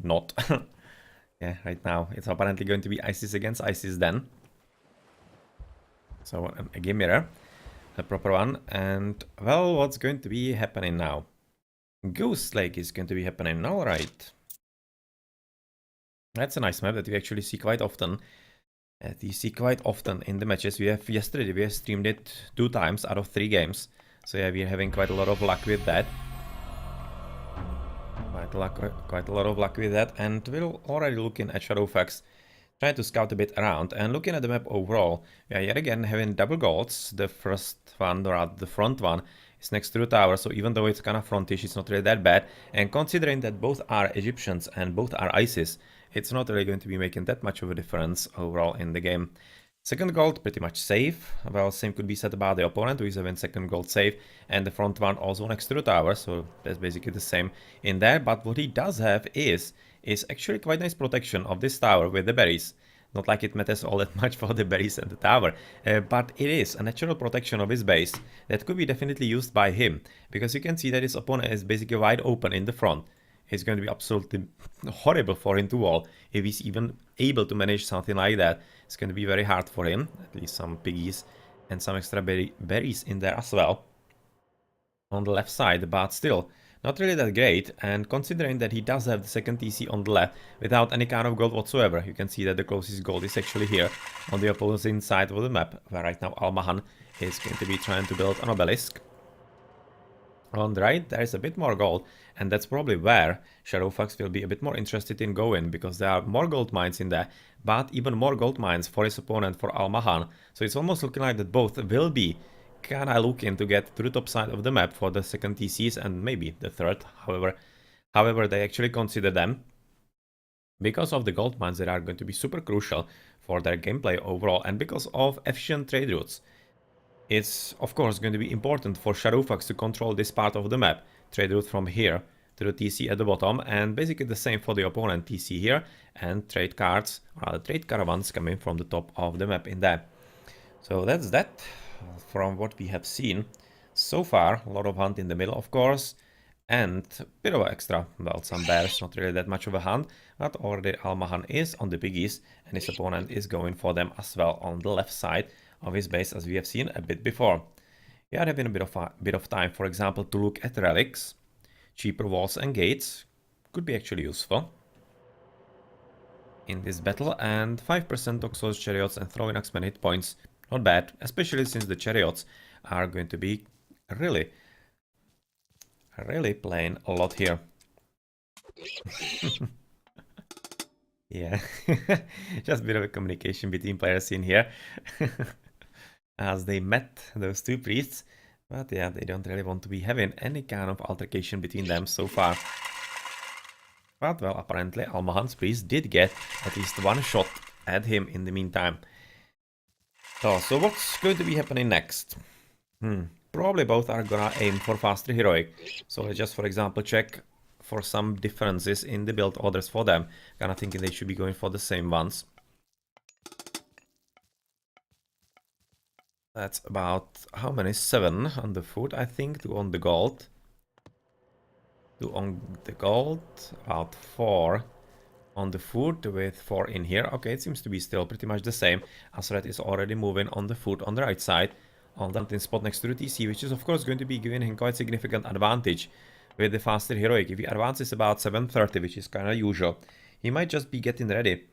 not. Yeah, right now it's apparently going to be ISIS against ISIS then. So a game mirror, a proper one. And well, what's going to be happening now? Ghost Lake is going to be happening, alright. That's a nice map that we actually see quite often. You see quite often in the matches. Yesterday we have streamed it 2 times out of 3 games. So yeah, we're having quite a lot of luck with that. Quite a lot of luck with that, and we're already looking at Shadowfaxx, trying to scout a bit around and looking at the map overall. Yeah, yet again having double golds. The first one, or rather the front one, is next to the tower, so even though it's kind of frontish, it's not really that bad. And considering that both are Egyptians and both are ISIS, it's not really going to be making that much of a difference overall in the game. Second gold, pretty much safe. Well, same could be said about the opponent, who is having second gold safe, and the front one also next to the tower, so that's basically the same in there. But what he does have is actually quite nice protection of this tower with the berries. Not like it matters all that much for the berries and the tower, but it is a natural protection of his base that could be definitely used by him, because you can see that his opponent is basically wide open in the front. It's going to be absolutely horrible for him to wall if he's even able to manage something like that. It's going to be very hard for him. At least some piggies and some extra berries in there as well on the left side, but still not really that great. And considering that he does have the second TC on the left without any kind of gold whatsoever, you can see that the closest gold is actually here on the opposing side of the map, where right now almaHUN is going to be trying to build an obelisk. On the right, there is a bit more gold, and that's probably where Shadowfaxx will be a bit more interested in going, because there are more gold mines in there, but even more gold mines for his opponent, for almaHUN. So it's almost looking like that both will be kinda looking to get to the top side of the map for the second TCs and maybe the third, however they actually consider them, because of the gold mines that are going to be super crucial for their gameplay overall, and because of efficient trade routes. It's of course going to be important for Shadowfaxx to control this part of the map, trade route from here to the TC at the bottom, and basically the same for the opponent TC here, and trade cards, or rather trade caravans coming from the top of the map in there. So that's that from what we have seen so far. A lot of hunt in the middle, of course, and a bit of extra, well, some bears, not really that much of a hunt, but already almaHUN is on the piggies, and his opponent is going for them as well on the left side of his base, as we have seen a bit before. We are having a bit of time, for example, to look at relics. Cheaper walls and gates could be actually useful in this battle, and 5% Toxos, chariots, and throwing axemen hit points. Not bad, especially since the chariots are going to be really playing a lot here. Yeah, just a bit of a communication between players in here. As they met those two priests, but yeah, they don't really want to be having any kind of altercation between them so far. But well, apparently almaHUN's priest did get at least one shot at him in the meantime. So what's going to be happening next? Probably both are gonna aim for faster heroic. So let's just, for example, check for some differences in the build orders for them. Kinda thinking they should be going for the same ones. That's about, how many? 7 on the food, I think, 2 on the gold. 2 on the gold, about 4 on the food, with 4 in here. Okay, it seems to be still pretty much the same, as Red is already moving on the food on the right side, on the hunting spot next to the TC, which is of course going to be giving him quite significant advantage with the faster heroic. If he advances about 730, which is kind of usual, he might just be getting ready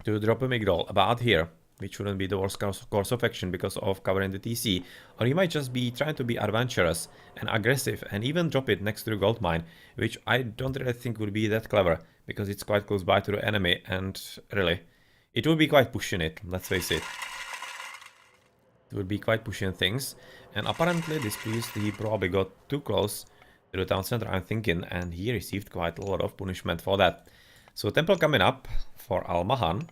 to drop a migdol about here, which wouldn't be the worst course of action because of covering the TC. Or he might just be trying to be adventurous and aggressive and even drop it next to the gold mine, which I don't really think would be that clever, because it's quite close by to the enemy, and really, it would be quite pushing it, let's face it. It would be quite pushing things, and apparently this priest, he probably got too close to the town center, I'm thinking, and he received quite a lot of punishment for that. So temple coming up for almaHUN.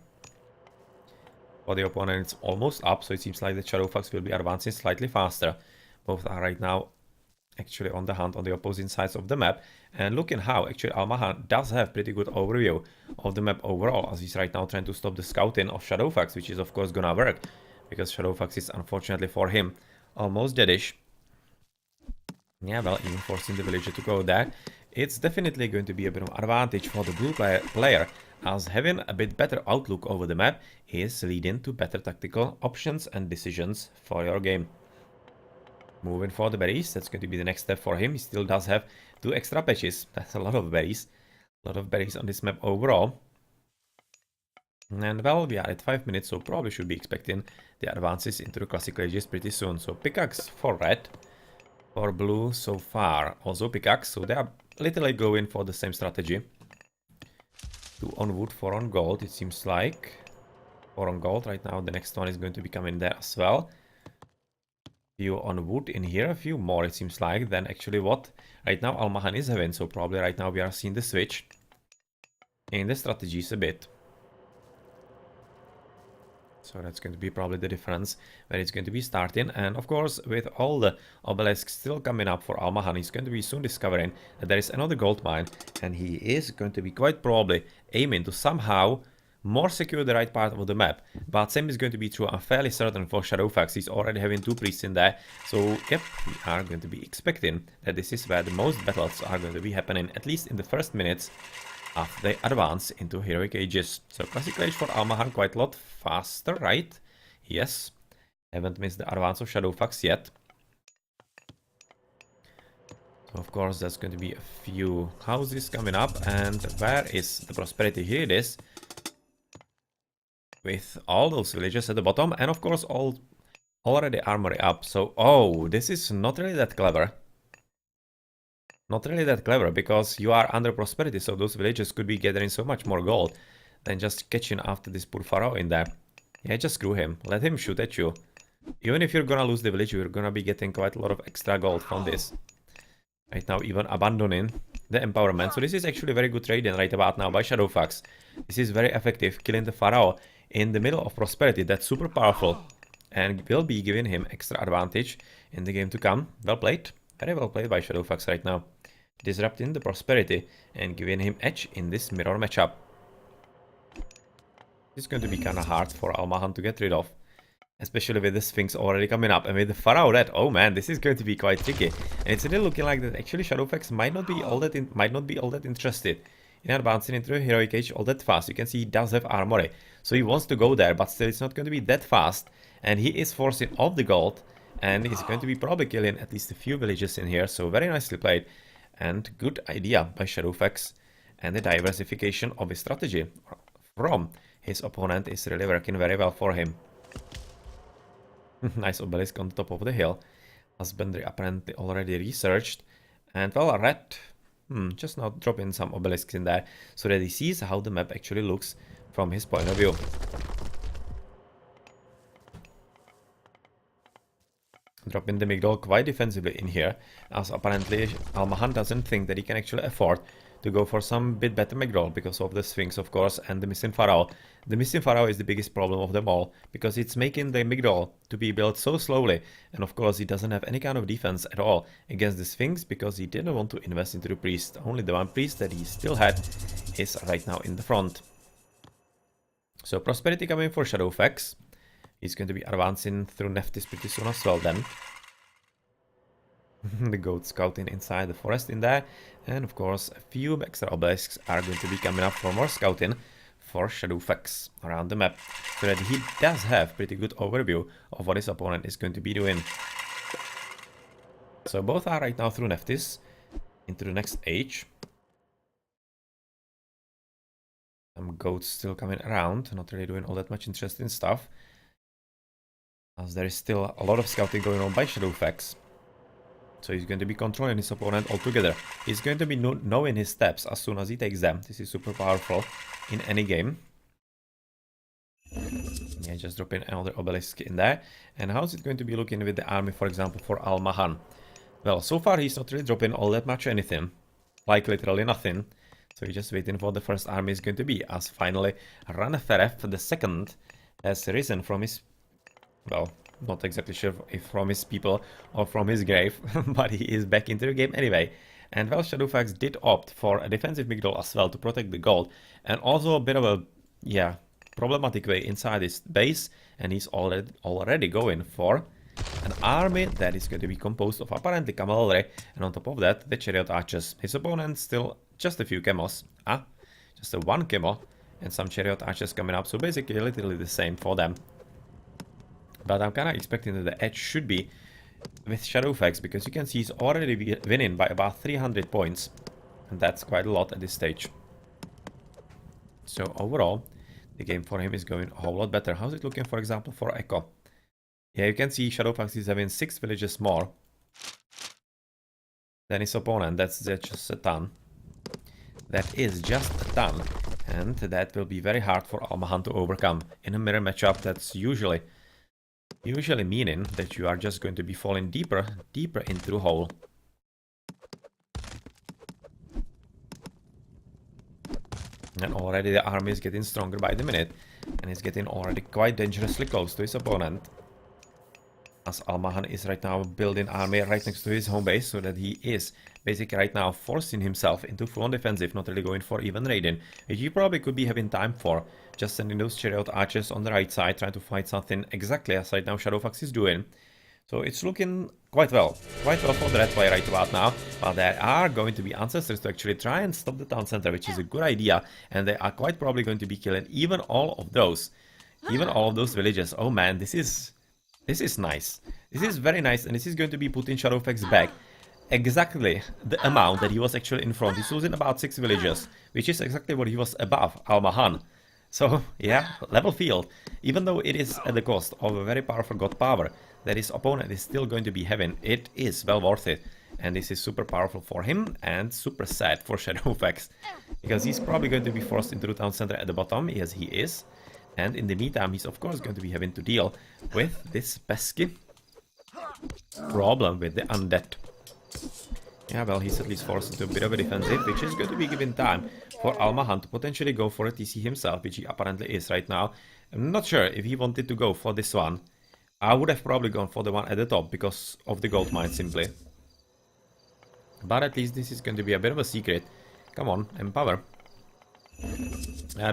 For the opponent, it's almost up, so it seems like the Shadowfaxx will be advancing slightly faster. Both are right now actually on the hunt on the opposing sides of the map. And looking how actually almaHUN does have pretty good overview of the map overall, as he's right now trying to stop the scouting of Shadowfaxx, which is of course gonna work, because Shadowfaxx is unfortunately for him almost deadish. Yeah, well, even forcing the villager to go there it's definitely going to be a bit of advantage for the blue player, as having a bit better outlook over the map is leading to better tactical options and decisions for your game. Moving for the berries, that's going to be the next step for him. He still does have 2 extra patches. That's a lot of berries. A lot of berries on this map overall. And well, we are at 5 minutes, so probably should be expecting the advances into the classical ages pretty soon. So pickaxe for red, for blue so far. Also pickaxe, so they are literally going for the same strategy. 2 on wood, 4 on gold, it seems like. 4 on gold right now, the next one is going to be coming there as well. Few on wood in here, a few more it seems like than actually what right now almaHUN is having. So probably right now we are seeing the switch in the strategies a bit. So that's going to be probably the difference where it's going to be starting. And of course, with all the obelisks still coming up for almaHUN, he's going to be soon discovering that there is another gold mine. And he is going to be quite probably aiming to somehow more secure the right part of the map. But same is going to be true, I'm fairly certain, for Shadowfaxx. He's already having 2 priests in there. So yep, we are going to be expecting that this is where the most battles are going to be happening, at least in the first minutes after they advance into heroic ages. So classical age for almaHUN quite a lot faster, right? Yes. Haven't missed the advance of Shadowfaxx yet. So of course there's going to be a few houses coming up. And where is the prosperity? Here it is. With all those villages at the bottom. And of course already armory up. So, oh, this is not really that clever. Not really that clever, because you are under prosperity, so those villages could be gathering so much more gold than just catching after this poor pharaoh in there. Yeah, just screw him. Let him shoot at you. Even if you're gonna lose the village, you're gonna be getting quite a lot of extra gold from this. Right now, even abandoning the empowerment. So this is actually very good trading right about now by Shadowfaxx. This is very effective, killing the pharaoh in the middle of prosperity. That's super powerful and will be giving him extra advantage in the game to come. Well played. Very well played by Shadowfaxx right now. Disrupting the prosperity and giving him edge in this mirror matchup. It's going to be kind of hard for almaHUN to get rid of, especially with the Sphinx already coming up and with the Pharaoh red. Oh man, this is going to be quite tricky. And it's really looking like that actually Shadowfaxx might not be all that interested in advancing into the heroic age all that fast. You can see he does have armory, so he wants to go there, but still it's not going to be that fast. And he is forcing off the gold, and he's going to be probably killing at least a few villages in here. So very nicely played. And good idea by Shadowfaxx, and the diversification of his strategy from his opponent is really working very well for him. Nice obelisk on the top of the hill. Husbandry apparently already researched. And well, red, just now dropping some obelisks in there so that he sees how the map actually looks from his point of view. Dropping the Migdol quite defensively in here, as apparently almaHUN doesn't think that he can actually afford to go for some bit better Migdol because of the Sphinx, of course, and the missing Pharaoh. The missing Pharaoh is the biggest problem of them all, because it's making the Migdol to be built so slowly, and of course he doesn't have any kind of defense at all against the Sphinx because he didn't want to invest into the priest. Only the one priest that he still had is right now in the front. So prosperity coming for Shadowfaxx. He's going to be advancing through Nephthys pretty soon as well then. The goat scouting inside the forest in there. And of course, a few extra obelisks are going to be coming up for more scouting for Shadowfaxx around the map. So that he does have pretty good overview of what his opponent is going to be doing. So both are right now through Nephthys into the next age. Some goats still coming around, not really doing all that much interesting stuff, as there is still a lot of scouting going on by Shadowfaxx. So he's going to be controlling his opponent altogether. He's going to be knowing his steps as soon as he takes them. This is super powerful in any game. Yeah, just dropping another obelisk in there. And how's it going to be looking with the army, for example, for almaHUN? Well, so far he's not really dropping all that much anything. Like literally nothing. So he's just waiting for the first army is going to be, as finally Raneferef II has risen from his... well, not exactly sure if from his people or from his grave, but he is back into the game anyway. And well, Shadowfaxx did opt for a defensive Migdol as well to protect the gold, and also a bit of a, yeah, problematic way inside his base, and he's already going for an army that is going to be composed of apparently cavalry, and on top of that, the chariot archers. His opponent still just a few camos. Just a one camo, and some chariot archers coming up, so basically literally the same for them. But I'm kind of expecting that the edge should be with Shadowfaxx, because you can see he's already winning by about 300 points. And that's quite a lot at this stage. So overall, the game for him is going a whole lot better. How's it looking, for example, for Echo? Yeah, you can see Shadowfaxx is having 6 villages more than his opponent. That's just a ton. That is just a ton. And that will be very hard for almaHUN to overcome. In a mirror matchup, that's usually meaning that you are just going to be falling deeper into the hole. And already the army is getting stronger by the minute, and it's getting already quite dangerously close to his opponent. As almaHUN is right now building army right next to his home base, so that he is basically right now forcing himself into full-on defensive, not really going for even raiding, which he probably could be having time for, just sending those chariot archers on the right side, trying to fight something exactly as right now Shadowfaxx is doing. So it's looking quite well for the red player right about now, but there are going to be ancestors to actually try and stop the town center, which is a good idea, and they are quite probably going to be killing even all of those villages. Oh man, this is nice. This is very nice, and this is going to be putting Shadowfaxx back exactly the amount that he was actually in front. He's losing about 6 villages, which is exactly what he was above almaHUN. So yeah, level field, even though it is at the cost of a very powerful god power that his opponent is still going to be having, it is well worth it. And this is super powerful for him and super sad for Shadowfaxx, because he's probably going to be forced into the town center at the bottom. Yes, he is. And in the meantime, he's of course going to be having to deal with this pesky problem with the undead. Yeah, well, he's at least forced into a bit of a defensive, which is going to be giving time for almaHUN to potentially go for a TC himself, which he apparently is right now. I'm not sure if he wanted to go for this one. I would have probably gone for the one at the top because of the gold mine simply. But at least this is going to be a bit of a secret. Come on, empower.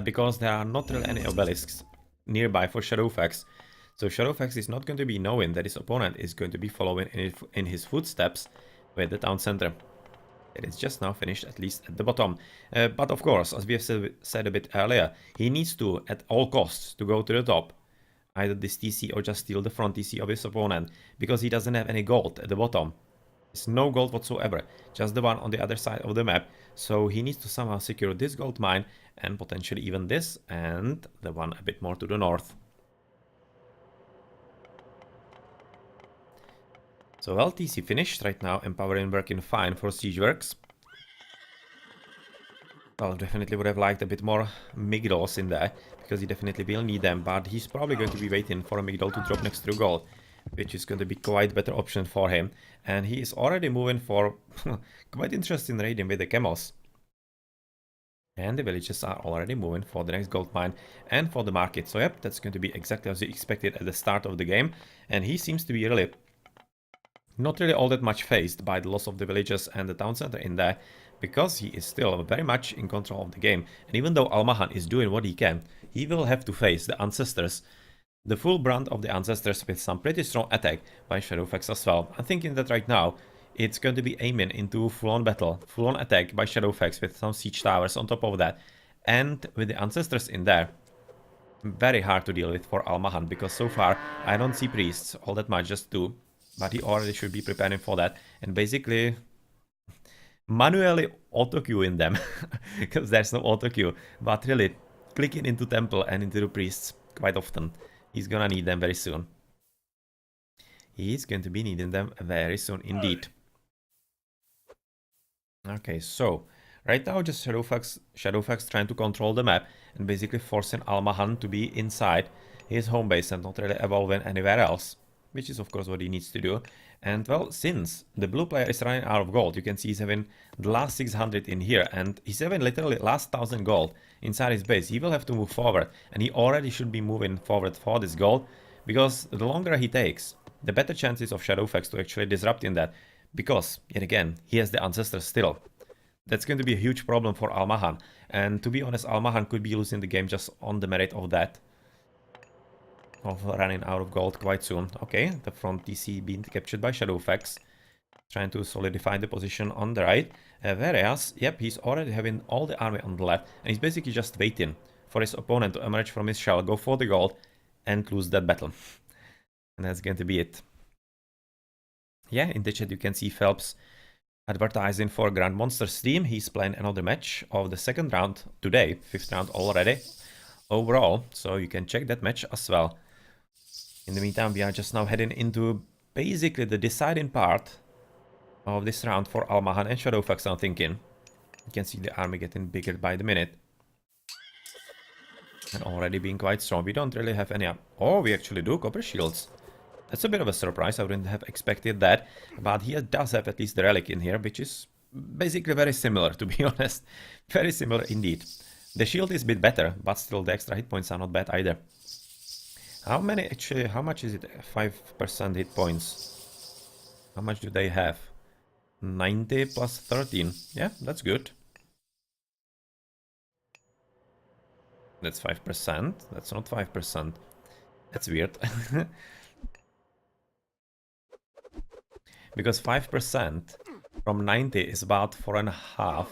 Because there are not really any obelisks nearby for Shadowfaxx. So Shadowfaxx is not going to be knowing that his opponent is going to be following in his footsteps with the town center. It is just now finished, at least at the bottom. But of course, as we have said a bit earlier, he needs to, at all costs, to go to the top. Either this TC or just steal the front TC of his opponent, because he doesn't have any gold at the bottom. There's no gold whatsoever, just the one on the other side of the map. So he needs to somehow secure this gold mine, and potentially even this, and the one a bit more to the north. So well, TC finished right now, empowering working fine for siege works. Well, definitely would have liked a bit more Migdals in there, because he definitely will need them, but he's probably going to be waiting for a Migdal to drop next to gold, which is going to be quite better option for him. And he is already moving for quite interesting raiding with the camos. And the villages are already moving for the next gold mine and for the market. So yep, that's going to be exactly as you expected at the start of the game. And he seems to be really not really all that much phased by the loss of the villages and the town center in there, because he is still very much in control of the game. And even though almaHUN is doing what he can, he will have to face the ancestors, the full brunt of the ancestors, with some pretty strong attack by Shadowfaxx as well. I'm thinking that right now it's going to be aiming into full-on battle, full-on attack by Shadowfaxx with some siege towers on top of that. And with the ancestors in there, very hard to deal with for almaHUN, because so far I don't see priests all that much, just 2. But he already should be preparing for that, and basically manually auto-queuing them, because there's no auto-queue, but really clicking into temple and into the priests quite often. He's gonna need them very soon. He's going to be needing them very soon indeed. Okay, so right now just Shadowfaxx trying to control the map and basically forcing almaHUN to be inside his home base and not really evolving anywhere else, which is of course what he needs to do. And well, since the blue player is running out of gold, you can see he's having the last 600 in here, and he's having literally last 1000 gold inside his base. He will have to move forward, and he already should be moving forward for this gold, because the longer he takes, the better chances of Shadowfaxx to actually disrupt in that, because yet again, he has the ancestors still. That's going to be a huge problem for almaHUN, and to be honest, almaHUN could be losing the game just on the merit of that. of running out of gold quite soon. Okay, the front TC being captured by Shadowfaxx, trying to solidify the position on the right. Whereas, yep, he's already having all the army on the left, and he's basically just waiting for his opponent to emerge from his shell, go for the gold, and lose that battle. And that's going to be it. Yeah, in the chat you can see Phelps advertising for Grand Monster stream. He's playing another match of the second round today, 5th round already overall, so you can check that match as well. In the meantime, we are just now heading into basically the deciding part of this round for almaHUN and Shadowfaxx, I'm thinking. You can see the army getting bigger by the minute. And already being quite strong. We don't really have any... Oh, we actually do copper shields. That's a bit of a surprise. I wouldn't have expected that. But he does have at least the relic in here, which is basically very similar, to be honest. Very similar indeed. The shield is a bit better, but still the extra hit points are not bad either. How many actually... How much is it? 5% hit points. How much do they have? 90 plus 13. Yeah, that's good. That's 5%. That's not 5%. That's weird. Because 5% from 90 is about 4.5.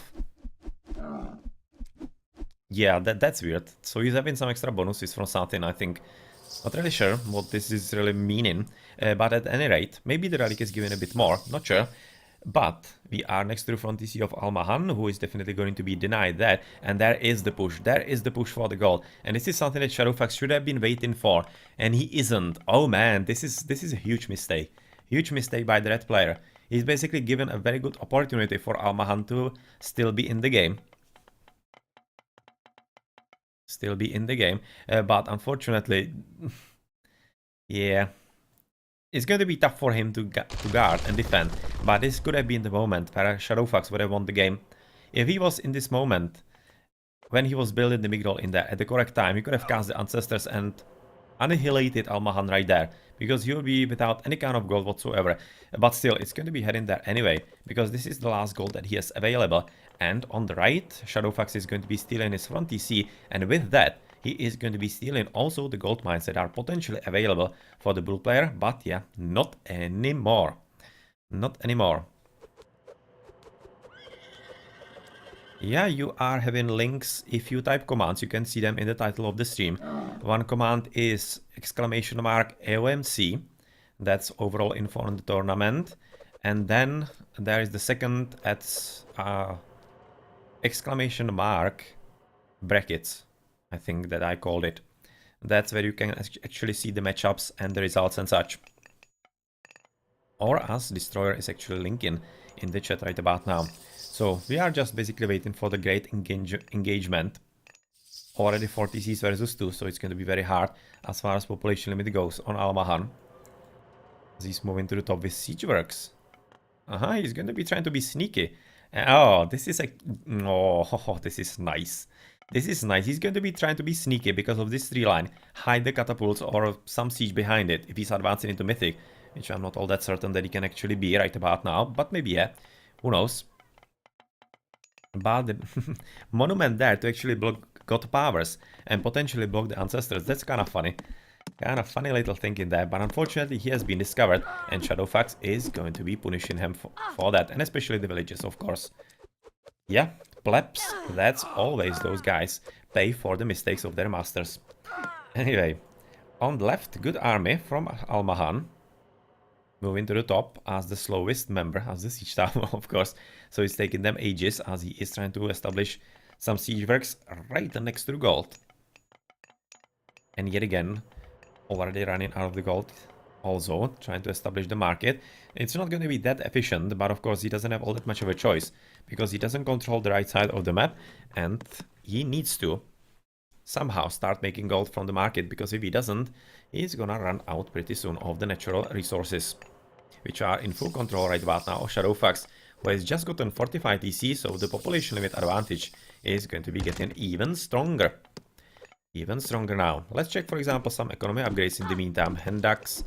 Yeah, that's weird. So he's having some extra bonuses from something, I think. Not really sure what this is really meaning. But at any rate, maybe the relic is giving a bit more. Not sure. But we are next to the front TC of almaHUN, who is definitely going to be denied that. And there is the push. There is the push for the gold. And this is something that Shadowfaxx should have been waiting for. And he isn't. Oh man, this is a huge mistake. Huge mistake by the red player. He's basically given a very good opportunity for almaHUN to still be in the game. But unfortunately, yeah. It's going to be tough for him to guard and defend, but this could have been the moment where Shadowfaxx would have won the game. If he was in this moment, when he was building the Migdol in there at the correct time, he could have cast the Ancestors and annihilated almaHUN right there, because he will be without any kind of gold whatsoever. But still, it's going to be heading there anyway, because this is the last gold that he has available. And on the right, Shadowfaxx is going to be stealing his front TC, and with that, he is going to be stealing also the gold mines that are potentially available for the blue player, but yeah, not anymore. Not anymore. Yeah, you are having links if you type commands. You can see them in the title of the stream. One command is !AoMC. That's overall info on the tournament. And then there is the second at !brackets. I think that I called it. That's where you can actually see the matchups and the results and such. Or as Destroyer is actually linking in the chat right about now. So we are just basically waiting for the great engagement. Already 4 TCs versus 2, so it's going to be very hard as far as population limit goes on almaHUN. He's moving to the top with siege works. He's going to be trying to be sneaky. Oh, this is like... Oh, this is nice. This is nice. He's going to be trying to be sneaky because of this tree line. Hide the catapults or some siege behind it if he's advancing into Mythic. Which I'm not all that certain that he can actually be right about now. But maybe, yeah. Who knows? But the monument there to actually block God powers and potentially block the Ancestors. That's kind of funny. Kind of funny little thing in there. But unfortunately, he has been discovered. And Shadowfaxx is going to be punishing him for that. And especially the villages, of course. Yeah. Plebs, that's always those guys pay for the mistakes of their masters. Anyway, on the left, good army from almaHUN. Moving to the top as the slowest member, as the siege tower, of course. So it's taking them ages as he is trying to establish some siege works right next to the gold. And yet again, already running out of the gold. Also, trying to establish the market. It's not going to be that efficient, but of course he doesn't have all that much of a choice. Because he doesn't control the right side of the map. And he needs to somehow start making gold from the market. Because if he doesn't, he's gonna run out pretty soon of the natural resources. Which are in full control right about now of Shadowfaxx. Who has just gotten 45 TC, so the population limit advantage is going to be getting even stronger. Even stronger now. Let's check, for example, some economy upgrades in the meantime. Hendux,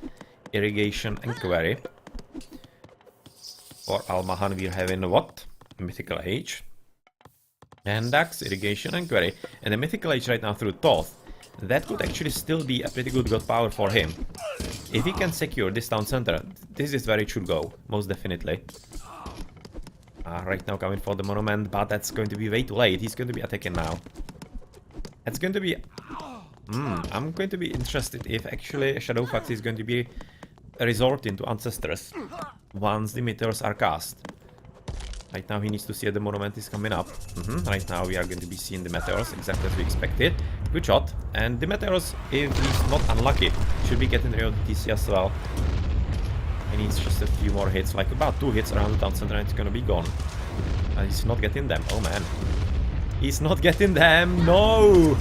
irrigation, and quarry. For almaHUN, we're having what? Mythical Age. Hendux, irrigation, and quarry. And the Mythical Age right now through Thoth that could actually still be a pretty good gold power for him. If he can secure this town center, this is where it should go, most definitely. Right now coming for the monument, but that's going to be way too late. He's going to be attacking now. It's going to be... I'm going to be interested if actually Shadowfaxx is going to be resorting to Ancestors once the meteors are cast. Right now he needs to see the monument is coming up. Right now we are going to be seeing the meteors exactly as we expected. Good shot. And the meteors, if he's not unlucky, should be getting rid of the TC as well. He needs just a few more hits, like about 2 hits around the town center and it's gonna be gone. And he's not getting them. Oh man. He's not getting them. No!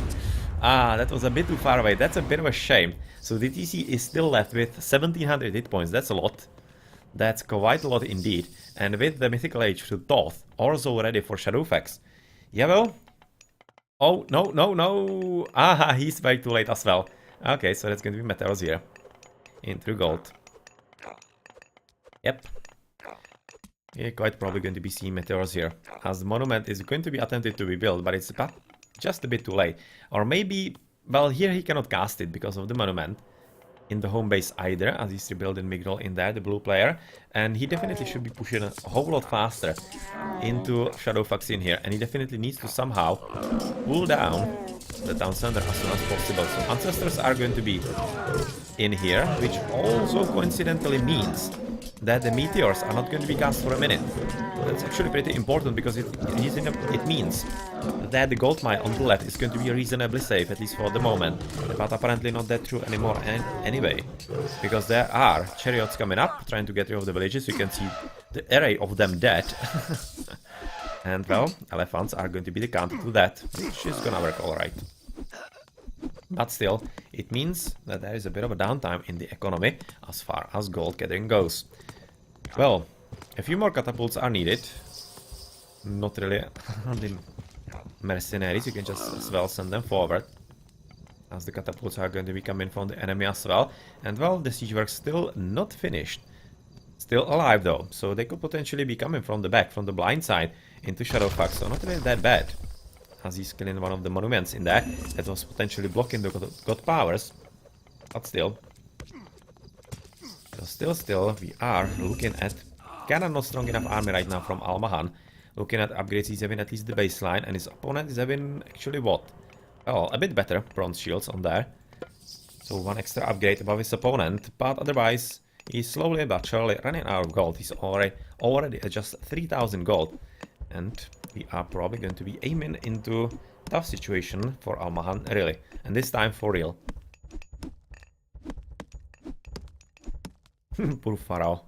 That was a bit too far away. That's a bit of a shame. So the TC is still left with 1700 hit points. That's a lot. That's quite a lot indeed. And with the Mythical Age to Thoth also ready for Shadowfaxx. Yeah, well. Oh, no, no, no. He's way too late as well. Okay, so that's going to be Meteors here. Into gold. Yep. You're quite probably going to be seeing Meteors here. As the monument is going to be attempted to be built, but it's just a bit too late. Or maybe, well, here he cannot cast it because of the monument. In the home base either, as he's rebuilding Migdol in there, the blue player. And he definitely should be pushing a whole lot faster into Shadowfaxx in here. And he definitely needs to somehow pull down the town center as soon as possible. So Ancestors are going to be in here, which also coincidentally means that the meteors are not going to be cast for a minute. That's actually pretty important because it means that the gold mine on the left is going to be reasonably safe, at least for the moment. But apparently not that true anymore anyway. Because there are chariots coming up, trying to get rid of the villages. You can see the array of them dead. And well, elephants are going to be the counter to that, which is gonna work alright. But still, it means that there is a bit of a downtime in the economy as far as gold gathering goes. Well, a few more catapults are needed. Not really the mercenaries, you can just as well send them forward, as the catapults are going to be coming from the enemy as well. And well, the siege work's still not finished. Still alive though, so they could potentially be coming from the back, from the blind side, into Shadowfaxx, so not really that bad. As he's killing one of the monuments in there, that was potentially blocking the god powers. But still. Still, we are looking at kinda not strong enough army right now from almaHUN. Looking at upgrades, he's having at least the baseline, and his opponent is having actually what? Well, a bit better bronze shields on there. So one extra upgrade above his opponent, but otherwise, he's slowly but surely running out of gold. He's already at just 3000 gold. And we are probably going to be aiming into tough situation for almaHUN, really. And this time for real. Poor Pharaoh.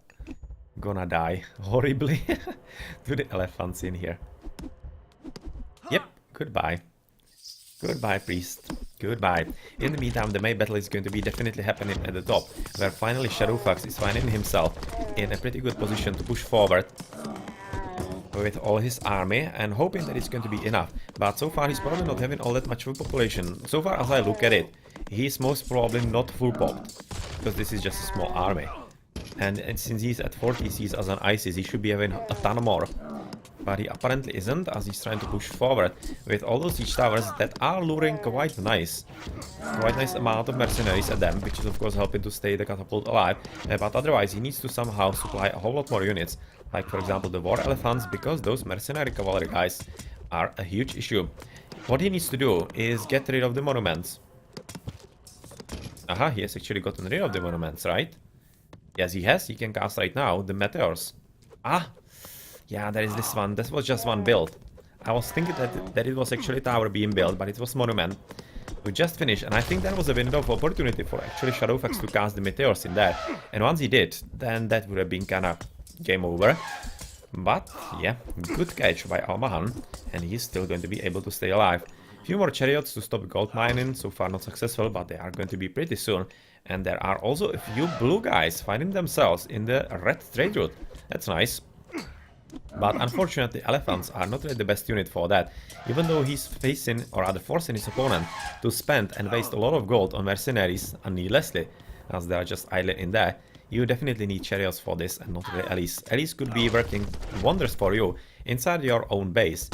Gonna die horribly to the elephants in here. Yep, goodbye. Goodbye, priest. Goodbye. In the meantime, the main battle is going to be definitely happening at the top, where finally Shadowfaxx is finding himself in a pretty good position to push forward with all his army and hoping that it's going to be enough. But so far he's probably not having all that much of a population. So far as I look at it, he's most probably not full popped, because this is just a small army. And since he's at 4 TCs as an ISIS, he should be having a ton more. But he apparently isn't, as he's trying to push forward with all those siege towers that are luring quite nice amount of mercenaries at them, which is of course helping to stay the catapult alive. But otherwise he needs to somehow supply a whole lot more units, like for example the war elephants, because those mercenary cavalry guys are a huge issue. What he needs to do is get rid of the monuments. He has actually gotten rid of the monuments, right? Yes, he has. He can cast right now the meteors. Yeah, there is this one. This was just one build. I was thinking that it was actually tower being built, but it was monument. We just finished, and I think that was a window of opportunity for actually Shadowfaxx to cast the meteors in there. And once he did, then that would have been kinda game over. But yeah, good catch by almaHUN, and he's still going to be able to stay alive. Few more chariots to stop gold mining, so far not successful, but they are going to be pretty soon. And there are also a few blue guys finding themselves in the red trade route. That's nice. But unfortunately, elephants are not really the best unit for that. Even though he's facing, or rather forcing his opponent to spend and waste a lot of gold on mercenaries needlessly, as they are just idling in there, you definitely need chariots for this, and not really Elise. Elise could be working wonders for you inside your own base.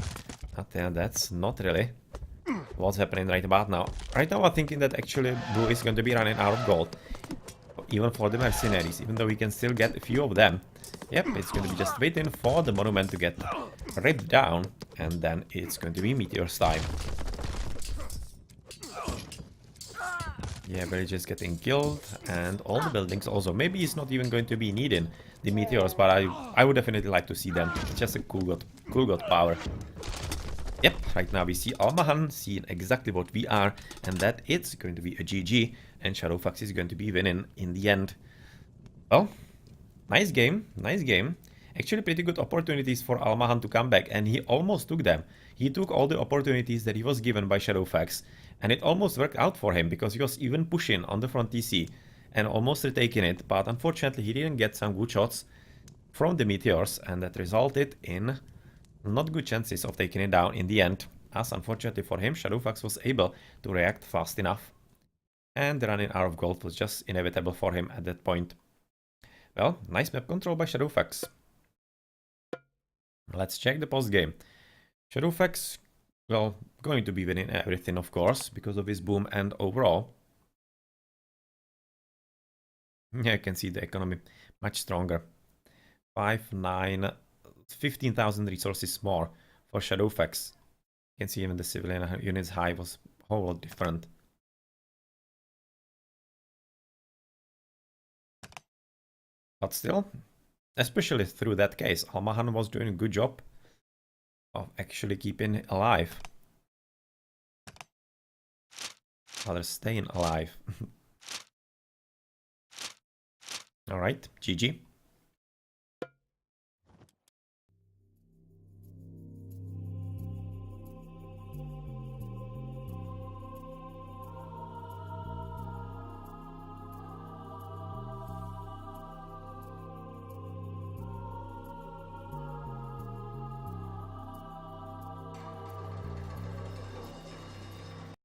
But yeah, that's not really what's happening right about now. Right now I'm thinking that actually Blue is going to be running out of gold. Even for the mercenaries, even though we can still get a few of them. Yep, it's going to be just waiting for the monument to get ripped down, and then it's going to be Meteor's time. Yeah, villagers getting killed, and all the buildings also. Maybe it's not even going to be needing the meteors, but I would definitely like to see them. It's just a cool god power. Yep, right now we see almaHUN seeing exactly what we are, and that it's going to be a GG, and Shadowfaxx is going to be winning in the end. Well, nice game, nice game. Actually pretty good opportunities for almaHUN to come back, and he almost took them. He took all the opportunities that he was given by Shadowfaxx, and it almost worked out for him, because he was even pushing on the front TC and almost retaking it, but unfortunately he didn't get some good shots from the meteors, and that resulted in not good chances of taking it down in the end, as unfortunately for him, Shadowfaxx was able to react fast enough. And running out of gold was just inevitable for him at that point. Well, nice map control by Shadowfaxx. Let's check the post game. Shadowfaxx, well, going to be winning everything, of course, because of his boom and overall. Yeah, you can see the economy much stronger. 5, 9, 15,000 resources more for Shadowfaxx. You can see even the civilian units high was a whole lot different. But still, especially through that case, almaHUN was doing a good job of actually keeping alive. Rather staying alive. Alright, GG.